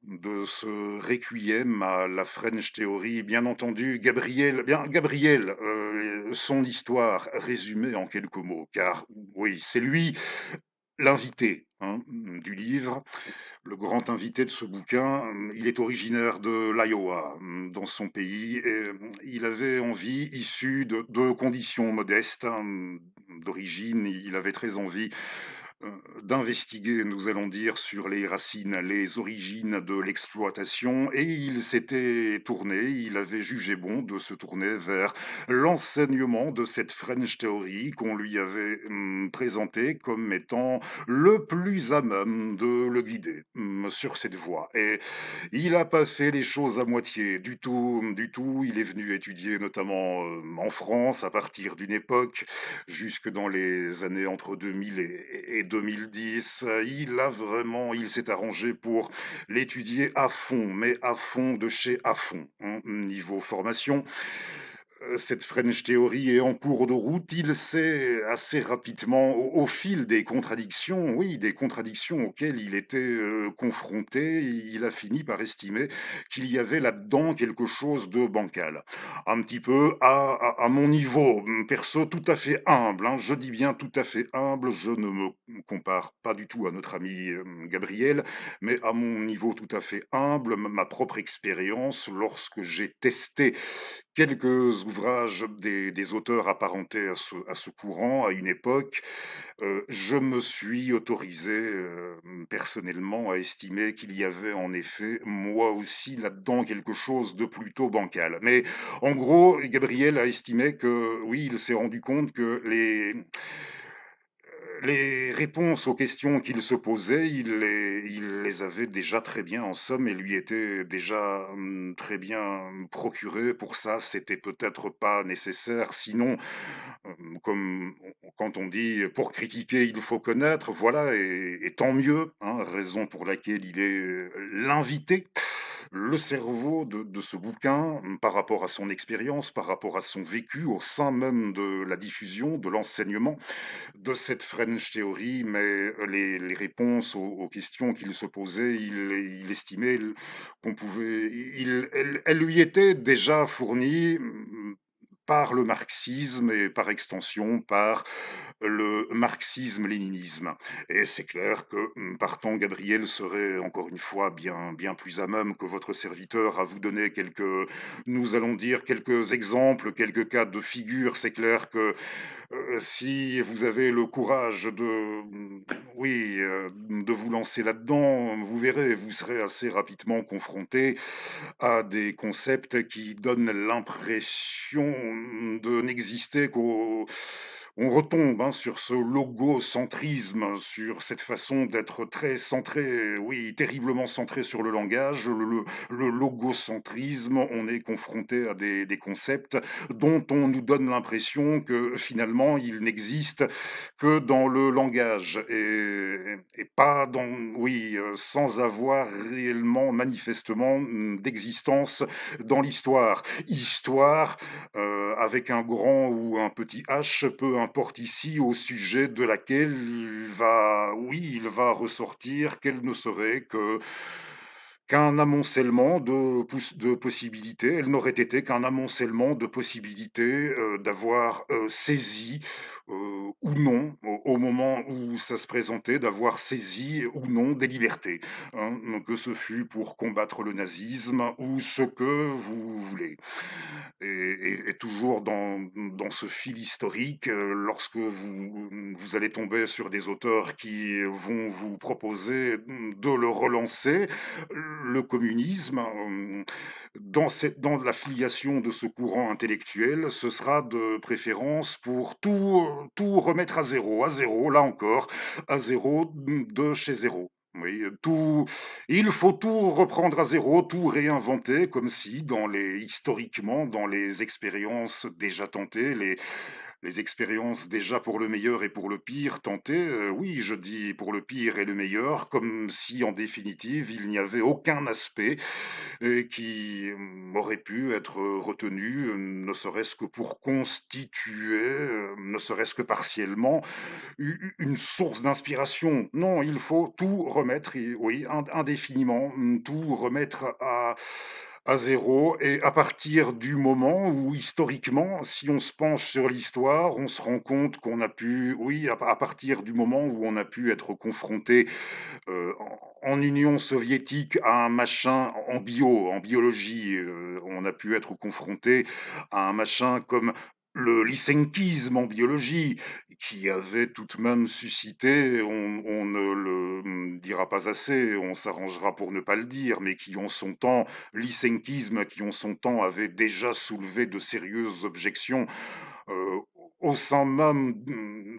de ce requiem à la French Theory. Bien entendu, Gabriel, son histoire résumée en quelques mots, car oui, c'est lui l'invité, hein, du livre, le grand invité de ce bouquin. Il est originaire de l'Iowa, dans son pays, et il avait envie, issu de conditions modestes, hein, d'origine, il avait très envie d'investiguer, nous allons dire, sur les racines, les origines de l'exploitation, et il s'était tourné, il avait jugé bon de se tourner vers l'enseignement de cette French Theory qu'on lui avait présenté comme étant le plus à même de le guider sur cette voie. Et il n'a pas fait les choses à moitié, du tout, du tout. Il est venu étudier notamment en France à partir d'une époque, jusque dans les années entre 2000 et 2010. Il s'est arrangé pour l'étudier à fond, mais à fond de chez à fond, hein. Niveau formation, cette French Theory est en cours de route. Il sait assez rapidement, au fil des contradictions, oui, des contradictions auxquelles il était, confronté, il a fini par estimer qu'il y avait là-dedans quelque chose de bancal. Un petit peu à mon niveau, perso, tout à fait humble, hein. Je dis bien tout à fait humble, je ne me compare pas du tout à notre ami, Gabriel, mais à mon niveau tout à fait humble, ma propre expérience lorsque j'ai testé quelques ouvrages des auteurs apparentés à ce courant, à une époque, je me suis autorisé, personnellement à estimer qu'il y avait en effet, moi aussi, là-dedans quelque chose de plutôt bancal. Mais en gros, Gabriel a estimé que oui, il s'est rendu compte que les réponses aux questions qu'il se posait, il les avait déjà très bien, en somme, et lui étaient déjà, très bien procurées. Pour ça, c'était peut-être pas nécessaire. Sinon, comme quand on dit: «Pour critiquer, il faut connaître», voilà, et tant mieux, hein, raison pour laquelle il est, l'invité, le cerveau de ce bouquin, par rapport à son expérience, par rapport à son vécu au sein même de la diffusion, de l'enseignement de cette French Theory, mais les réponses aux questions qu'il se posait, il estimait qu'on pouvait, elles lui étaient déjà fournies par le marxisme et par extension par le marxisme-léninisme. Et c'est clair que, partant, Gabriel serait encore une fois bien plus à même que votre serviteur à vous donner nous allons dire, quelques exemples, quelques cas de figure. C'est clair que si vous avez le courage oui, de vous lancer là-dedans, vous verrez, vous serez assez rapidement confronté à des concepts qui donnent l'impression de n'exister on retombe, hein, sur ce logocentrisme, sur cette façon d'être très centré, oui, terriblement centré sur le langage. Le logocentrisme, on est confronté à des concepts dont on nous donne l'impression que finalement ils n'existent que dans le langage et pas dans, oui, sans avoir réellement, manifestement, d'existence dans l'histoire. Histoire avec un grand ou un petit H, peu importe ici, au sujet de laquelle il va, oui, il va ressortir qu'elle ne serait qu'un amoncellement de possibilités. Elle n'aurait été qu'un amoncellement de possibilités d'avoir saisi ou non, au moment où ça se présentait, d'avoir saisi ou non des libertés, hein, que ce fut pour combattre le nazisme ou ce que vous voulez. Et toujours dans ce fil historique, lorsque vous allez tomber sur des auteurs qui vont vous proposer, de le relancer, le communisme, dans la filiation de ce courant intellectuel, ce sera de préférence pour tout remettre à zéro, là encore, à zéro, de chez zéro. Oui, il faut tout reprendre à zéro, tout réinventer, comme si historiquement, dans les expériences déjà tentées, les expériences déjà pour le meilleur et pour le pire tentées, oui, je dis pour le pire et le meilleur, comme si en définitive, il n'y avait aucun aspect qui aurait pu être retenu, ne serait-ce que pour constituer, ne serait-ce que partiellement, une source d'inspiration. Non, il faut tout remettre, et oui, indéfiniment, tout remettre à zéro. Et à partir du moment où, historiquement, si on se penche sur l'histoire, on se rend compte qu'on a pu, oui, à partir du moment où on a pu être confronté en Union soviétique à un machin en biologie, on a pu être confronté à un machin comme le lysenkisme en biologie, qui avait tout de même suscité, on ne le dira pas assez, on s'arrangera pour ne pas le dire, mais qui en son temps, lysenkisme, qui en son temps avait déjà soulevé de sérieuses objections heu, au sein même,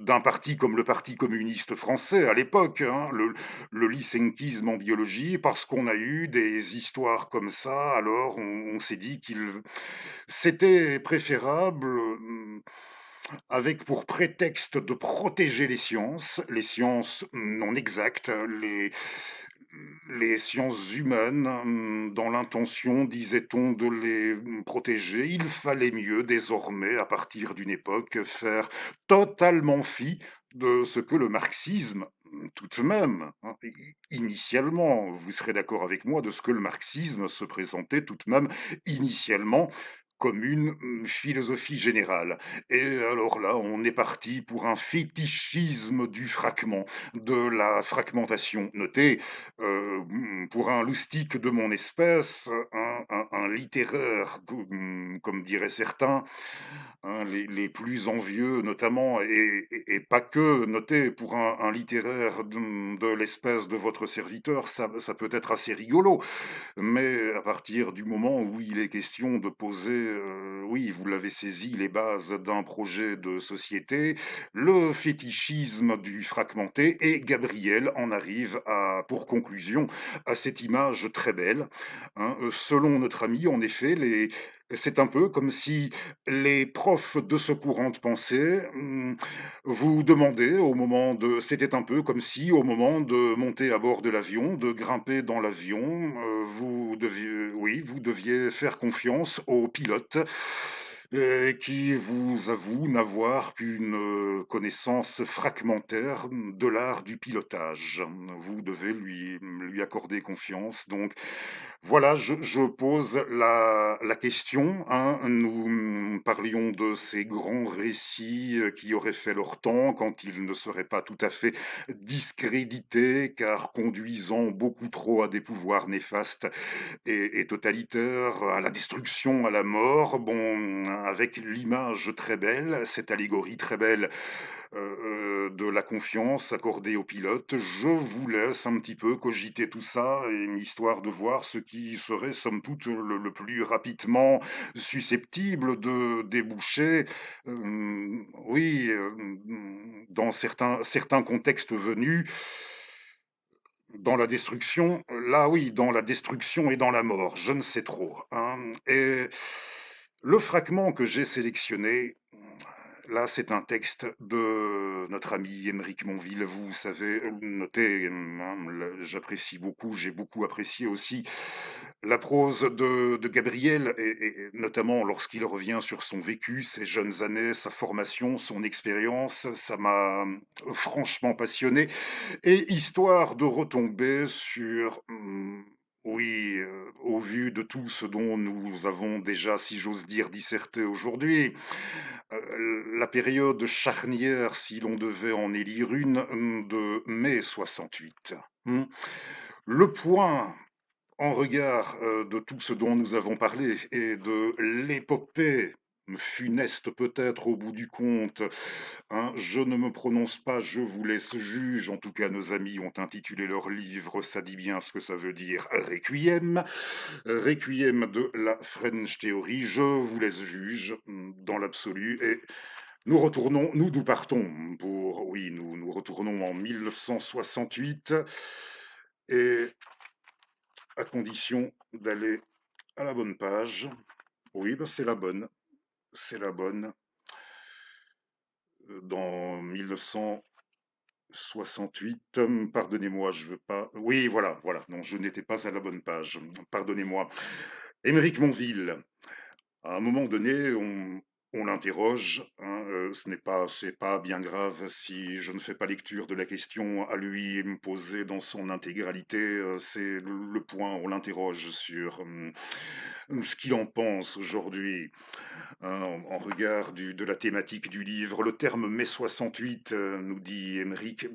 d'un parti comme le Parti communiste français à l'époque, hein, le lysenkisme en biologie, parce qu'on a eu des histoires comme ça, alors on s'est dit qu'il c'était préférable, avec pour prétexte de protéger les sciences non exactes, les sciences humaines, dans l'intention, disait-on, de les, protéger. Il fallait mieux désormais, à partir d'une époque, faire totalement fi de ce que le marxisme, tout de même, hein, initialement, vous serez d'accord avec moi, de ce que le marxisme se présentait tout de même initialement comme une, philosophie générale. Et alors là, on est parti pour un fétichisme du fragment, de la fragmentation. Notez, pour un loustic de mon espèce, un littéraire, comme diraient certains, hein, les plus envieux notamment, et pas que. Notez, pour un littéraire de l'espèce de votre serviteur, ça peut être assez rigolo. Mais à partir du moment où il est question de poser, oui, vous l'avez saisi, les bases d'un projet de société, le fétichisme du fragmenté, et Gabriel en arrive à pour conclusion à cette image très belle, hein. Selon notre ami, en effet, c'est un peu comme si les profs de ce courant de pensée, vous demandaient au moment de c'était un peu comme si au moment de monter à bord de l'avion, de grimper dans l'avion, vous deviez faire confiance au pilote, qui vous avoue n'avoir qu'une, connaissance fragmentaire, de l'art du pilotage. Vous devez lui accorder confiance, donc voilà, je pose la question, hein. Nous, parlions de ces grands récits, qui auraient fait leur temps quand ils ne seraient pas tout à fait discrédités, car conduisant beaucoup trop à des pouvoirs néfastes et totalitaires, à la destruction, à la mort. Bon, avec l'image très belle, cette allégorie très belle de la confiance accordée aux pilotes. Je vous laisse un petit peu cogiter tout ça, et histoire de voir ce qui serait somme toute le plus rapidement susceptible de déboucher, oui, dans certains contextes venus, dans la destruction, là oui, dans la destruction et dans la mort, je ne sais trop, hein. Et le fragment que j'ai sélectionné, là, c'est un texte de notre ami Émeric Monville. Vous savez, notez, hein, j'apprécie beaucoup, j'ai beaucoup apprécié aussi la prose de Gabriel, et notamment lorsqu'il revient sur son vécu, ses jeunes années, sa formation, son expérience. Ça m'a franchement passionné. Et histoire de retomber sur, oui, au vu de tout ce dont nous avons déjà, si j'ose dire, disserté aujourd'hui, la période charnière, si l'on devait en élire une, de mai 68. Mmh. Le point en regard, de tout ce dont nous avons parlé et de l'épopée, funeste peut-être au bout du compte, hein, je ne me prononce pas, je vous laisse juge. En tout cas, nos amis ont intitulé leur livre, ça dit bien ce que ça veut dire, Requiem. Requiem de la French Theory. Je vous laisse juge, dans l'absolu. Et nous partons pour, oui, nous retournons en 1968, et à condition d'aller à la bonne page. Oui, bah, c'est la bonne. Dans 1968, pardonnez-moi, je veux pas. Oui, voilà, voilà. Non, je n'étais pas à la bonne page. Pardonnez-moi. Émeric Monville. À un moment donné, on l'interroge, hein, c'est pas bien grave si je ne fais pas lecture de la question à lui me poser dans son intégralité, c'est le point, on l'interroge sur, ce qu'il en pense aujourd'hui, hein, en regard de la thématique du livre. Le terme mai 68, nous dit Émeric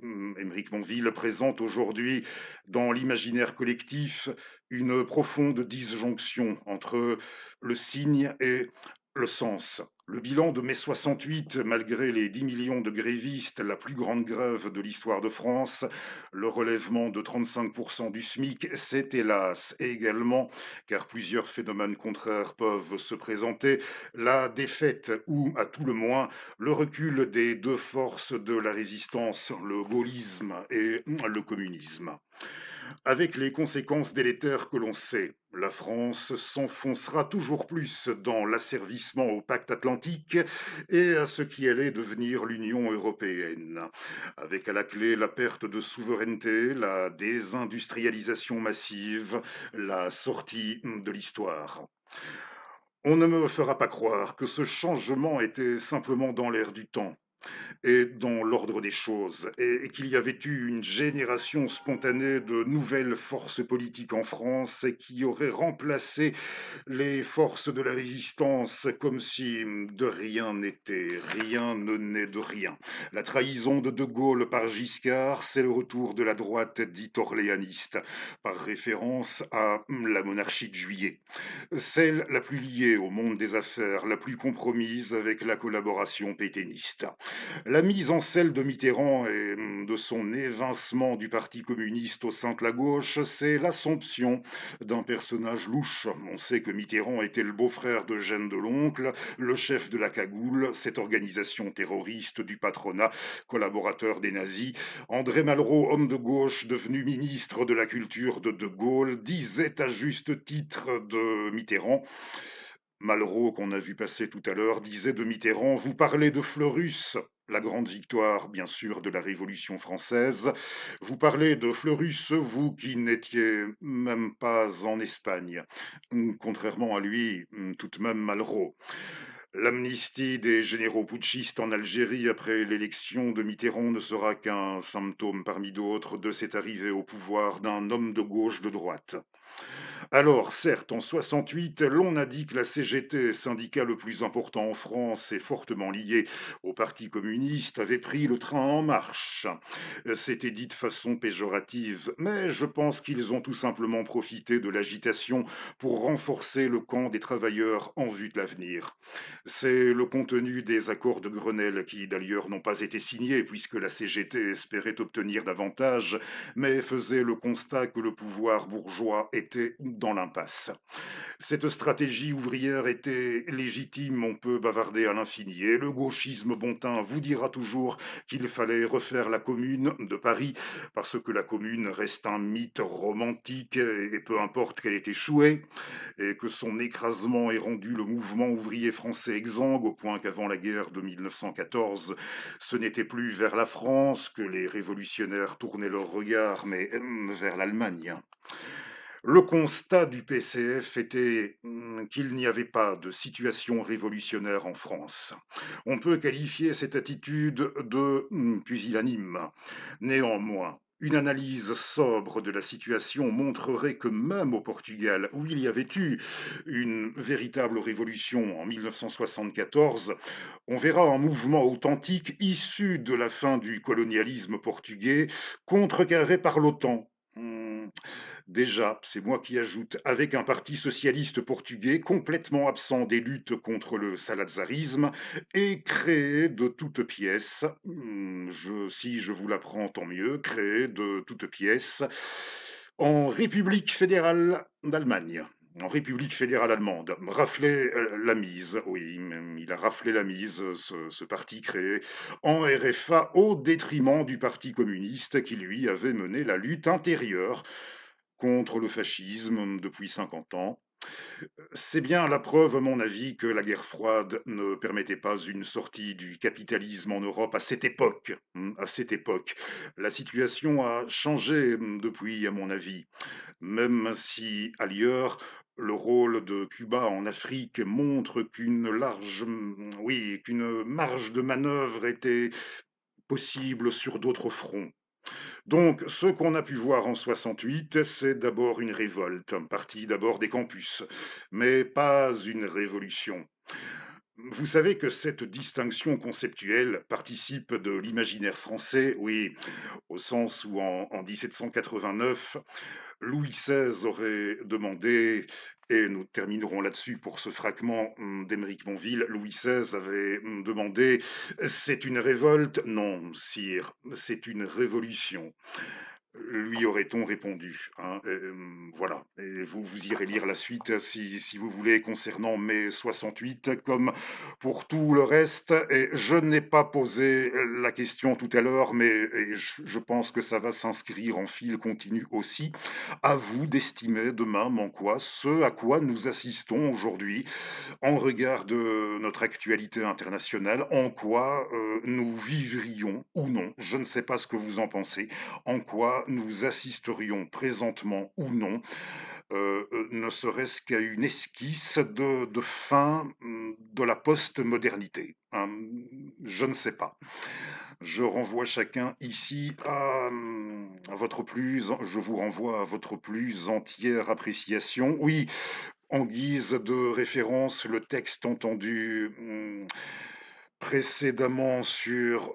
Monville, présente aujourd'hui dans l'imaginaire collectif une profonde disjonction entre le signe et le sens. Le bilan de mai 68, malgré les 10 millions de grévistes, la plus grande grève de l'histoire de France, le relèvement de 35% du SMIC, c'est hélas également, car plusieurs phénomènes contraires peuvent se présenter, la défaite ou, à tout le moins, le recul des deux forces de la résistance, le gaullisme et le communisme. Avec les conséquences délétères que l'on sait, la France s'enfoncera toujours plus dans l'asservissement au pacte atlantique et à ce qui allait devenir l'Union européenne, avec à la clé la perte de souveraineté, la désindustrialisation massive, la sortie de l'histoire. On ne me fera pas croire que ce changement était simplement dans l'air du temps et dans l'ordre des choses, et qu'il y avait eu une génération spontanée de nouvelles forces politiques en France et qui auraient remplacé les forces de la résistance, comme si de rien n'était, rien ne naît de rien. La trahison de De Gaulle par Giscard, c'est le retour de la droite dite orléaniste, par référence à la monarchie de Juillet. Celle la plus liée au monde des affaires, la plus compromise avec la collaboration pétainiste. La mise en selle de Mitterrand et de son évincement du Parti communiste au sein de la gauche, c'est l'assomption d'un personnage louche. On sait que Mitterrand était le beau-frère d'Eugène Deloncle, le chef de la Cagoule, cette organisation terroriste du patronat, collaborateur des nazis. André Malraux, homme de gauche devenu ministre de la Culture de Gaulle, disait à juste titre de Mitterrand, Malraux, qu'on a vu passer tout à l'heure, disait de Mitterrand: vous parlez de Fleurus, la grande victoire, bien sûr, de la Révolution française. Vous parlez de Fleurus, vous qui n'étiez même pas en Espagne. Contrairement à lui, tout de même Malraux. L'amnistie des généraux putschistes en Algérie après l'élection de Mitterrand ne sera qu'un symptôme parmi d'autres de cette arrivée au pouvoir d'un homme de gauche de droite. Alors, certes, en 68, l'on a dit que la CGT, syndicat le plus important en France et fortement lié au Parti communiste, avait pris le train en marche. C'était dit de façon péjorative, mais je pense qu'ils ont tout simplement profité de l'agitation pour renforcer le camp des travailleurs en vue de l'avenir. C'est le contenu des accords de Grenelle qui, d'ailleurs, n'ont pas été signés puisque la CGT espérait obtenir davantage, mais faisait le constat que le pouvoir bourgeois était dans l'impasse. Cette stratégie ouvrière était légitime, on peut bavarder à l'infini, et le gauchisme bontin vous dira toujours qu'il fallait refaire la commune de Paris, parce que la commune reste un mythe romantique, et peu importe qu'elle ait échoué, et que son écrasement ait rendu le mouvement ouvrier français exsangue, au point qu'avant la guerre de 1914, ce n'était plus vers la France que les révolutionnaires tournaient leur regard, mais vers l'Allemagne. Le constat du PCF était qu'il n'y avait pas de situation révolutionnaire en France. On peut qualifier cette attitude de pusillanime. Néanmoins, une analyse sobre de la situation montrerait que même au Portugal, où il y avait eu une véritable révolution en 1974, on verra un mouvement authentique issu de la fin du colonialisme portugais, contrecarré par l'OTAN. Déjà, c'est moi qui ajoute, avec un parti socialiste portugais complètement absent des luttes contre le salazarisme et créé de toutes pièces, si je vous l'apprends tant mieux, créé de toutes pièces en République fédérale d'Allemagne. En République fédérale allemande, rafler la mise, oui, il a raflé la mise, ce parti créé en RFA au détriment du Parti communiste qui lui avait mené la lutte intérieure contre le fascisme depuis 50 ans. C'est bien la preuve, à mon avis, que la guerre froide ne permettait pas une sortie du capitalisme en Europe à cette époque. À cette époque. La situation a changé depuis, à mon avis, même si ailleurs, le rôle de Cuba en Afrique montre qu'une marge de manœuvre était possible sur d'autres fronts. Donc, ce qu'on a pu voir en 68, c'est d'abord une révolte, partie d'abord des campus, mais pas une révolution. Vous savez que cette distinction conceptuelle participe de l'imaginaire français, oui, au sens où en 1789, Louis XVI aurait demandé, et nous terminerons là-dessus pour ce fragment d'Émeric Monville, Louis XVI avait demandé, c'est une révolte? Non, sire, c'est une révolution. Lui aurait-on répondu, hein, voilà, et vous irez lire la suite si vous voulez concernant mai 68 comme pour tout le reste. Et je n'ai pas posé la question tout à l'heure, mais je pense que ça va s'inscrire en fil continu aussi. À vous d'estimer demain en quoi ce à quoi nous assistons aujourd'hui en regard de notre actualité internationale, en quoi nous vivrions ou non, je ne sais pas ce que vous en pensez, en quoi nous assisterions présentement ou non, ne serait-ce qu'à une esquisse de fin de la post-modernité. Je ne sais pas. Je renvoie chacun ici je vous renvoie à votre plus entière appréciation. Oui, en guise de référence, le texte entendu précédemment sur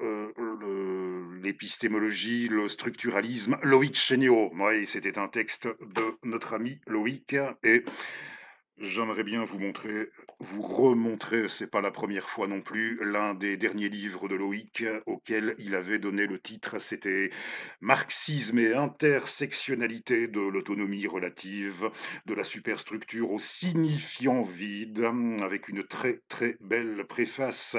l'épistémologie, le structuralisme, Loïc Chéniaud. Oui, c'était un texte de notre ami Loïc, et j'aimerais bien vous remontrer, c'est pas la première fois non plus, l'un des derniers livres de Loïc auquel il avait donné le titre, c'était Marxisme et intersectionnalité de l'autonomie relative, de la superstructure au signifiant vide, avec une très très belle préface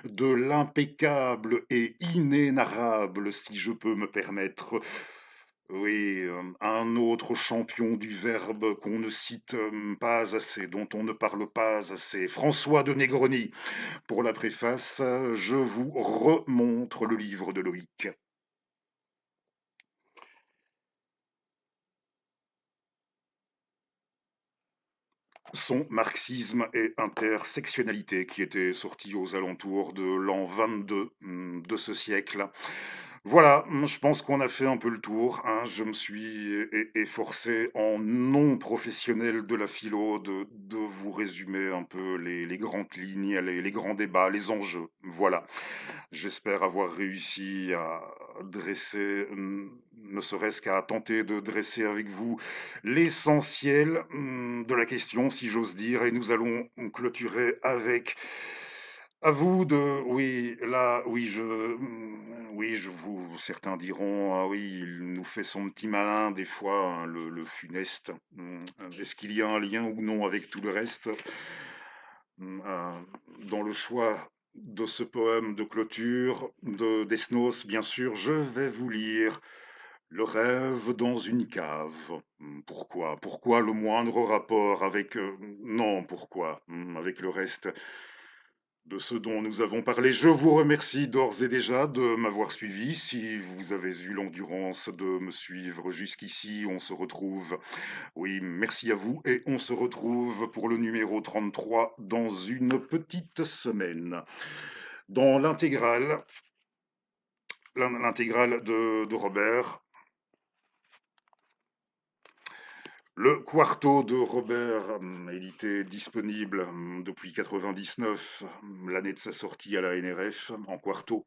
de l'impeccable et inénarrable, si je peux me permettre, oui, un autre champion du verbe qu'on ne cite, pas assez, dont on ne parle pas assez, François de Negroni. Pour la préface, je vous remontre le livre de Loïc. Son marxisme et intersectionnalité qui était sorti aux alentours de l'an 22 de ce siècle. Voilà, je pense qu'on a fait un peu le tour, hein. Je me suis efforcé en non professionnel de la philo de vous résumer un peu les grandes lignes, les grands débats, les enjeux. Voilà. J'espère avoir réussi à dresser, ne serait-ce qu'à tenter de dresser avec vous l'essentiel, de la question, si j'ose dire, et nous allons clôturer avec à vous de oui, là, oui, oui, je vous certains diront: «Ah oui, il nous fait son petit malin des fois, hein, le funeste». Est-ce qu'il y a un lien ou non avec tout le reste? Dans le choix de ce poème de clôture de Desnos, bien sûr, je vais vous lire «Le rêve dans une cave». Pourquoi? Pourquoi le moindre rapport avec, non, pourquoi? Avec le reste de ce dont nous avons parlé. Je vous remercie d'ores et déjà de m'avoir suivi. Si vous avez eu l'endurance de me suivre jusqu'ici, on se retrouve oui, merci à vous et on se retrouve pour le numéro 33 dans une petite semaine. Dans l'intégrale de Robert, le quarto de Robert, édité, disponible depuis 99, l'année de sa sortie à la NRF, en quarto.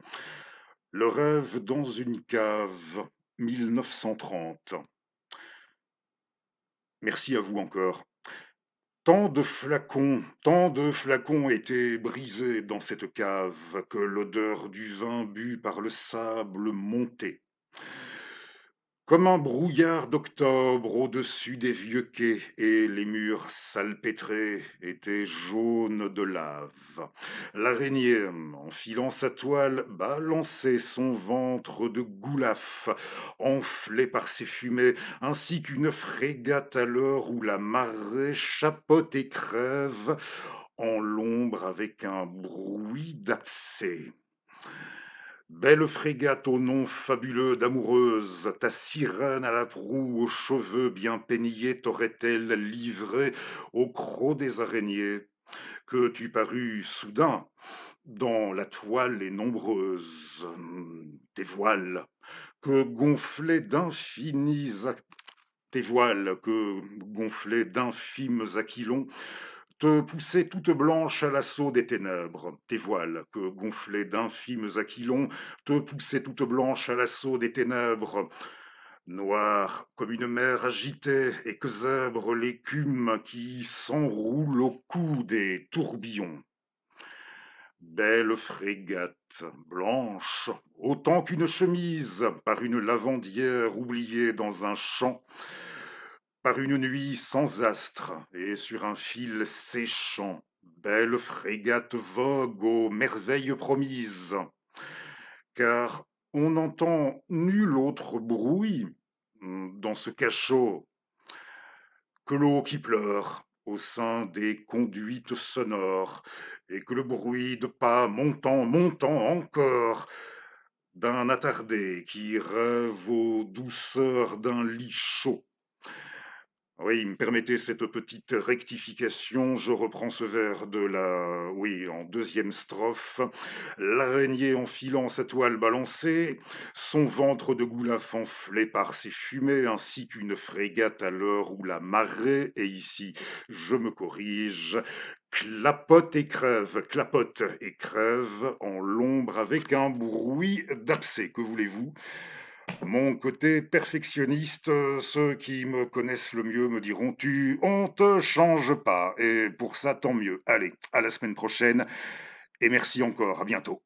Le rêve dans une cave, 1930. Merci à vous encore. Tant de flacons étaient brisés dans cette cave que l'odeur du vin bu par le sable montait. Comme un brouillard d'octobre au-dessus des vieux quais, et les murs salpêtrés étaient jaunes de lave. L'araignée, enfilant sa toile, balançait son ventre de goulaf, enflé par ses fumées, ainsi qu'une frégate à l'heure où la marée chapote et crève en l'ombre avec un bruit d'abcès. Belle frégate au nom fabuleux d'amoureuse, ta sirène à la proue aux cheveux bien peignés t'aurait-elle livré au croc des araignées, que tu parus soudain dans la toile et nombreuse tes voiles, que gonflaient d'infinis tes voiles, que gonflaient d'infimes aquilons, te poussaient toute blanche à l'assaut des ténèbres. Tes voiles, que gonflaient d'infimes aquilons, te poussaient toute blanche à l'assaut des ténèbres. Noire comme une mer agitée et que zèbre l'écume qui s'enroule au cou des tourbillons. Belle frégate, blanche, autant qu'une chemise, par une lavandière oubliée dans un champ, par une nuit sans astre et sur un fil séchant, belle frégate vogue aux merveilles promises, car on n'entend nul autre bruit dans ce cachot que l'eau qui pleure au sein des conduites sonores, et que le bruit de pas montant, montant encore, d'un attardé qui rêve aux douceurs d'un lit chaud. Oui, me permettez cette petite rectification, je reprends ce vers de la oui, en deuxième strophe. L'araignée enfilant sa toile balancée, son ventre de goulaf enflé par ses fumées, ainsi qu'une frégate à l'heure où la marée, et ici je me corrige, clapote et crève en l'ombre avec un bruit d'abcès. Que voulez-vous? Mon côté perfectionniste, ceux qui me connaissent le mieux me diront: On te change pas» et pour ça, tant mieux. Allez, à la semaine prochaine et merci encore, à bientôt.